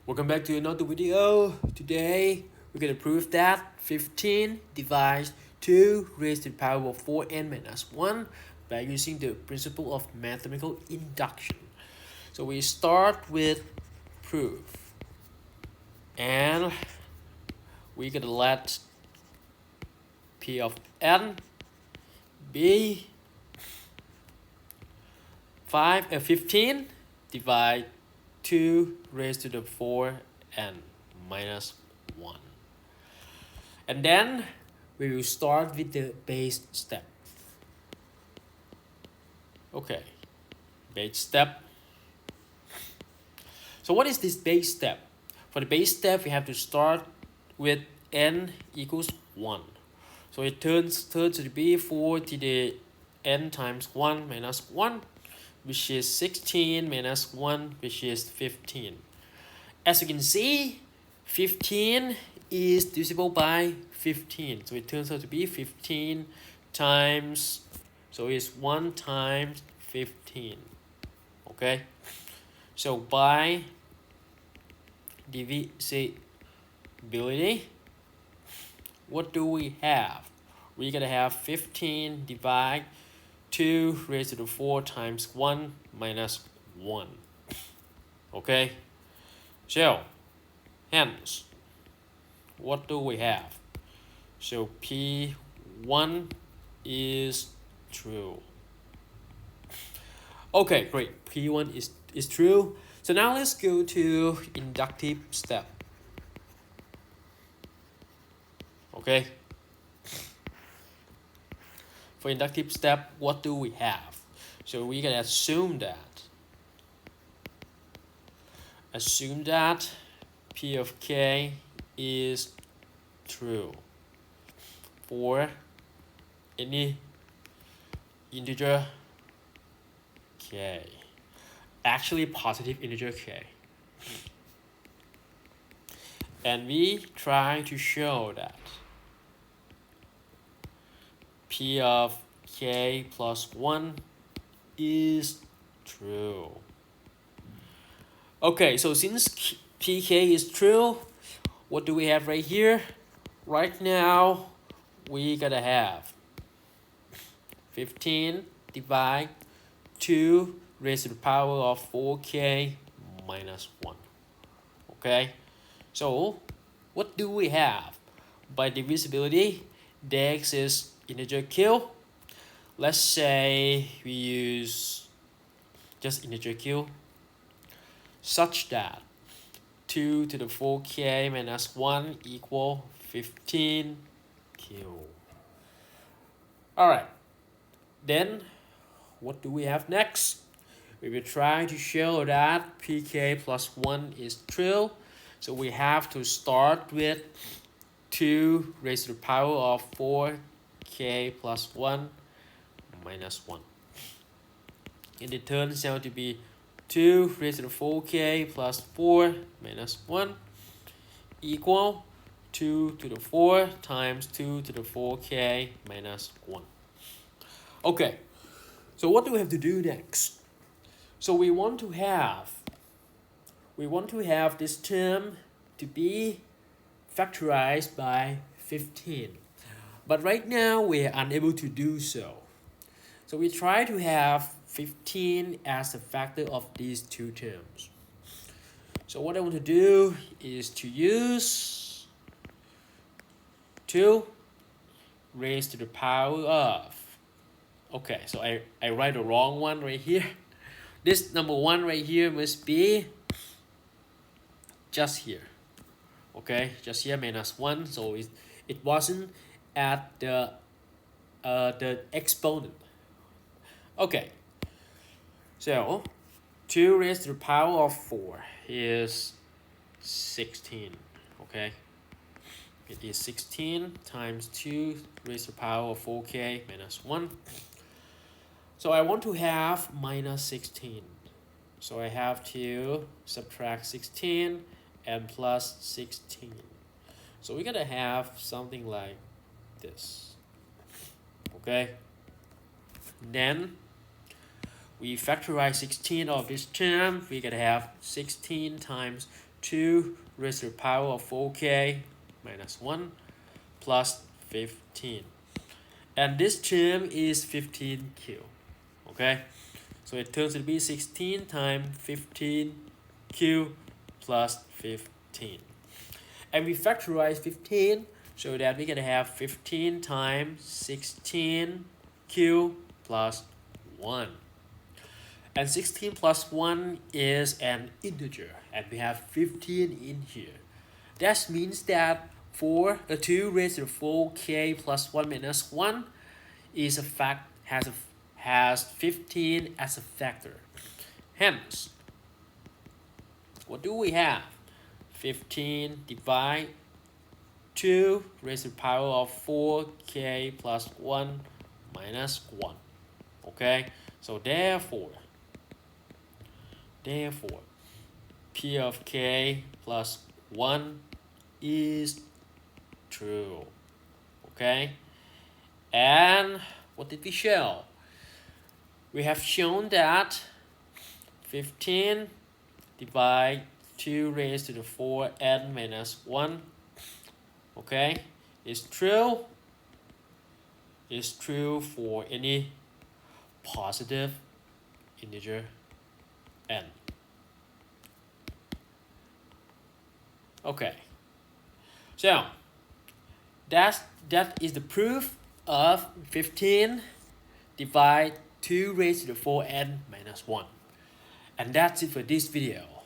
Welcome back to another video. Today we're going to prove that 15 divides 2 raised to the power of 4n minus 1 by using the principle of mathematical induction. So we start with proof, and we're going to let p of n be 15 divide 2 raised to the 4n minus 1. And then we will start with the base step. Okay, base step. So what is this base step? For the base step, we have to start with n equals 1. So it turns to be 4 to the n times 1 minus 1, which is 16 minus 1, which is 15. As you can see, 15 is divisible by 15. So it turns out to be 15 times, so it's 1 times 15. Okay? So by divisibility, what do we have? We're going to have 15 divide 2 raised to the 4 times 1 minus 1. Okay? So, hence, what do we have? So, P1 is true. Okay, great. P1 is true. So now let's go to inductive step. Okay? For inductive step, what do we have? So we can assume that P of K is true for any integer K. Actually positive integer K. And we try to show that P of K plus 1 is true. Okay, so since PK is true, what do we have right here? Right now, we gotta have 15 divide 2 raised to the power of 4k minus 1. Okay, so what do we have? By divisibility, Dex is integer Q. Let's say we use just integer Q such that 2 to the 4k minus 1 equal 15q. Alright, then what do we have next? We will try to show that pk plus 1 is true. So we have to start with 2 raised to the power of 4k plus 1 minus 1. And it turns out to be 2 raised to the 4k plus 4 minus 1 equal 2 to the 4 times 2 to the 4k minus 1. Okay, so what do we have to do next? So we want to have this term to be factorized by 15. But right now we are unable to do so. So we try to have 15 as a factor of these two terms. So what I want to do is to use 2 raised to the power of. Okay, so I write the wrong one right here. This number 1 right here must be just here. Okay, just here minus 1. So it wasn't at the exponent. Okay, so 2 raised to the power of 4 is 16. Okay, it is 16 times 2 raised to the power of 4k minus 1. So I want to have minus 16. So I have to subtract 16 and plus 16. So we're gonna have something like this. Okay, then we factorize 16 of this term, we can have 16 times 2 raised to the power of 4k minus 1 plus 15. And this term is 15q. Okay, so it turns to be 16 times 15q plus 15. And we factorize 15 so that we can have 15 times 16q plus 1. And 16 plus 1 is an integer, and we have 15 in here. That means that 2 raised to the 4k plus 1 minus 1 is a fact has 15 as a factor. Hence, what do we have? 15 divided 2 raised to the power of 4k plus 1 minus 1. Okay, so therefore p of k plus 1 is true. Okay, and what did we show? We have shown that 15 divided 2 raised to the 4n minus 1, okay, is true for any positive integer n. Okay, so that is the proof of 15 divided 2 raised to the 4n minus 1. And that's it for this video.